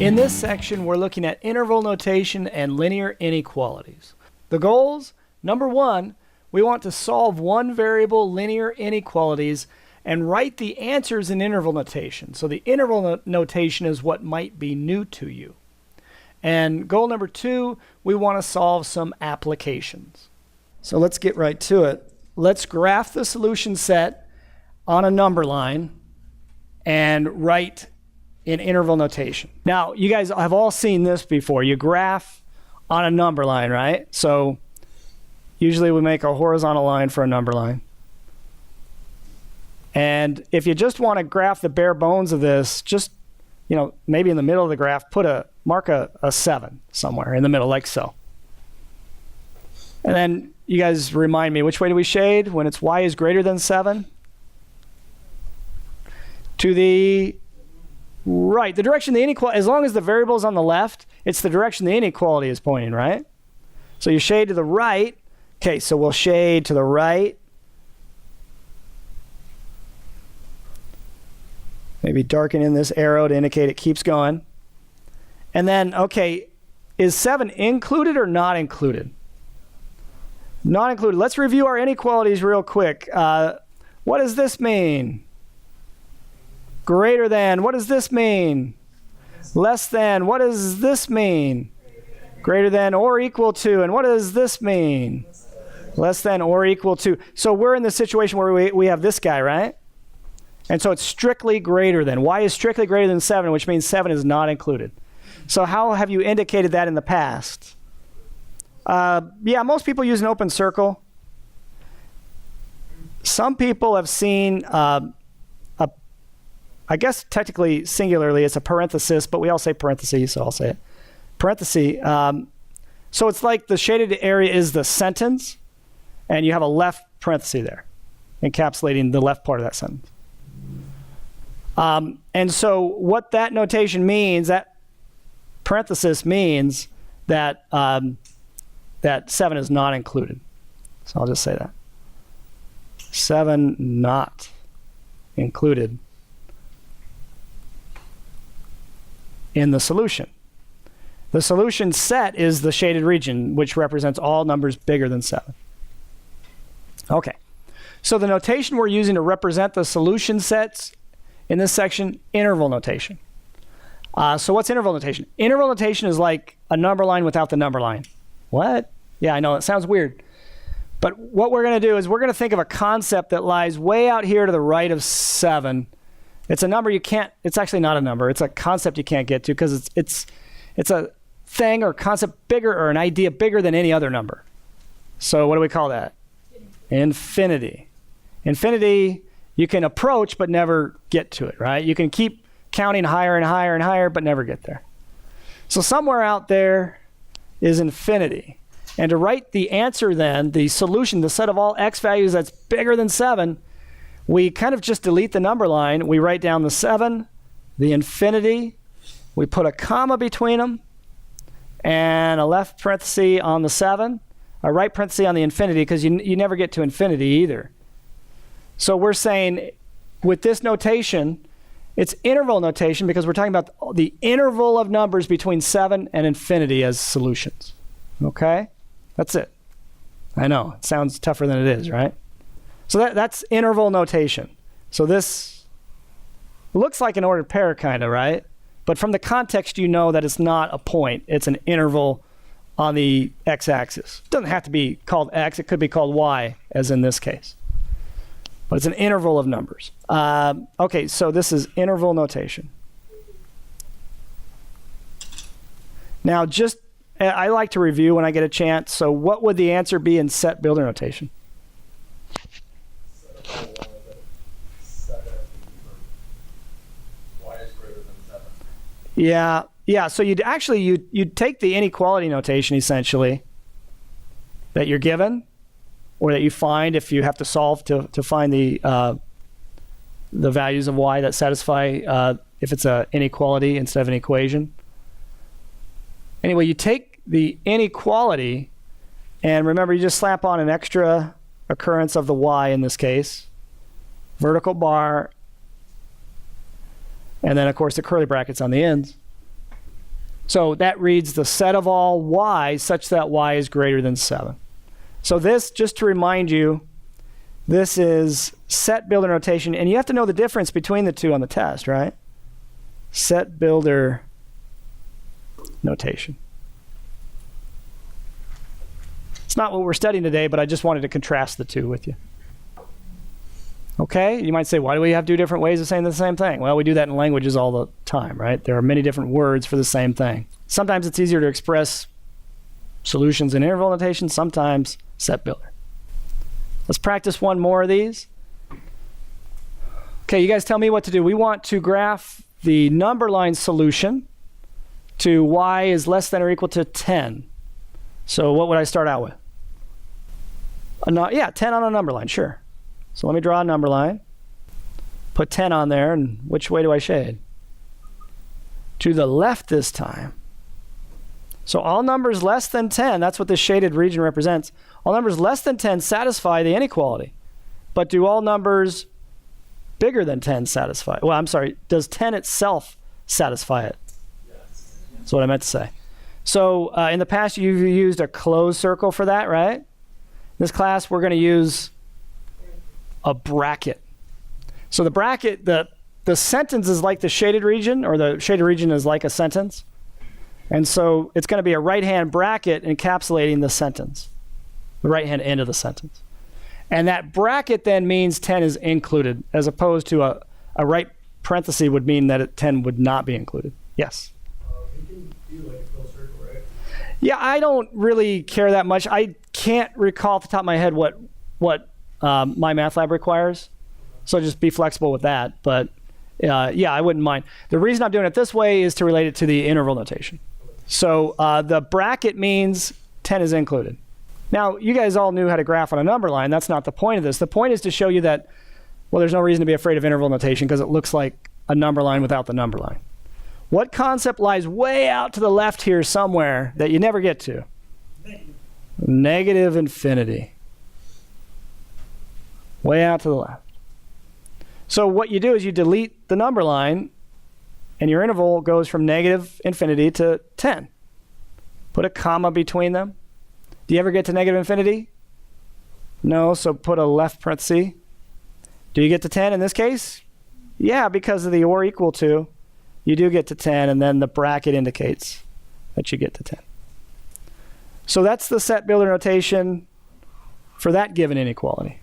In this section, we're looking at interval notation and linear inequalities. The goals: number one, we want to solve one variable linear inequalities and write the answers in interval notation. So the interval notation is what might be new to you. And goal number two, we want to solve some applications. So let's get right to it. Let's graph the solution set on a number line and write in interval notation. Now, you guys have all seen this before. You graph on a number line, right? So usually we make a horizontal line for a number line. And if you just want to graph the bare bones of this, just, maybe in the middle of the graph, mark a 7 somewhere in the middle, like so. And then you guys remind me, which way do we shade when it's y is greater than 7? To the right, the direction the inequality, as long as the variable is on the left, it's the direction the inequality is pointing, right? So you shade to the right. Okay, so we'll shade to the right. Maybe darken in this arrow to indicate it keeps going. And then, okay, is 7 included or not included? Not included. Let's review our inequalities real quick. What does this mean? Greater than. What does this mean? Less than. What does this mean? Greater than or equal to. And what does this mean? Less than or equal to. So we're in the situation where we have this guy, right? And so it's strictly greater than. Y is strictly greater than 7, which means 7 is not included. So how have you indicated that in the past? Yeah, most people use an open circle. Some people have seen, I guess technically singularly it's a parenthesis, but we all say parentheses, so I'll say it. Parenthesis. So it's like the shaded area is the sentence, and you have a left parenthesis there, encapsulating the left part of that sentence. And so what that notation means, that parenthesis means that that 7 is not included. So I'll just say that. 7 not included in the solution. The solution set is the shaded region, which represents all numbers bigger than 7. Okay. So the notation we're using to represent the solution sets in this section, interval notation. So what's interval notation? Interval notation is like a number line without the number line. What? Yeah, I know, it sounds weird. But what we're going to do is we're going to think of a concept that lies way out here to the right of 7. It's a number you can't, it's actually not a number. It's a concept you can't get to because it's a thing or concept bigger or an idea bigger than any other number. So what do we call that? Infinity. Infinity you can approach but never get to it, right? You can keep counting higher and higher and higher but never get there. So somewhere out there is infinity. And to write the answer then, the solution, the set of all x values that's bigger than 7, we kind of just delete the number line. We write down the 7, the infinity, we put a comma between them, and a left parenthesis on the 7, a right parenthesis on the infinity, because you never get to infinity either. So we're saying with this notation, it's interval notation because we're talking about the interval of numbers between 7 and infinity as solutions. Okay? That's it. I know, it sounds tougher than it is, right? So that's interval notation. So this looks like an ordered pair kind of, right? But from the context, you know that it's not a point. It's an interval on the x-axis. It doesn't have to be called x. It could be called y, as in this case. But it's an interval of numbers. Okay, so this is interval notation. Now, I like to review when I get a chance. So what would the answer be in set builder notation? Yeah. So you'd take the inequality notation essentially that you're given, or that you find if you have to solve to find the values of y that satisfy if it's an inequality instead of an equation. Anyway, you take the inequality, and remember, you just slap on an extra occurrence of the y in this case, vertical bar, and then, of course, the curly brackets on the ends. So that reads the set of all y such that y is greater than 7. So this, just to remind you, this is set builder notation, and you have to know the difference between the two on the test, right? Set builder notation. It's not what we're studying today, but I just wanted to contrast the two with you. Okay, you might say, why do we have two different ways of saying the same thing? Well, we do that in languages all the time, right? There are many different words for the same thing. Sometimes it's easier to express solutions in interval notation, sometimes set builder. Let's practice one more of these. Okay, you guys tell me what to do. We want to graph the number line solution to y is less than or equal to 10. So what would I start out with? 10 on a number line, sure. So let me draw a number line. Put 10 on there, and which way do I shade? To the left this time. So all numbers less than 10, that's what this shaded region represents. All numbers less than 10 satisfy the inequality. But do all numbers bigger than 10 satisfy? Well, I'm sorry, does 10 itself satisfy it? Yes. That's what I meant to say. So in the past, you've used a closed circle for that, right? In this class, we're going to use a bracket. So the bracket, the sentence is like the shaded region, or the shaded region is like a sentence. And so it's going to be a right-hand bracket encapsulating the sentence, the right-hand end of the sentence. And that bracket then means 10 is included, as opposed to a right parenthesis would mean that 10 would not be included. Yes? You can do like a closed circle, right? Yeah, I don't really care that much. I can't recall off the top of my head what my math lab requires. So just be flexible with that. But yeah, I wouldn't mind. The reason I'm doing it this way is to relate it to the interval notation. So the bracket means 10 is included. Now, you guys all knew how to graph on a number line. That's not the point of this. The point is to show you that, well, there's no reason to be afraid of interval notation because it looks like a number line without the number line. What concept lies way out to the left here somewhere that you never get to? Negative infinity. Way out to the left. So what you do is you delete the number line, and your interval goes from negative infinity to 10. Put a comma between them. Do you ever get to negative infinity? No, so put a left parenthesis. Do you get to 10 in this case? Yeah, because of the or equal to, you do get to 10, and then the bracket indicates that you get to 10. So that's the set builder notation for that given inequality.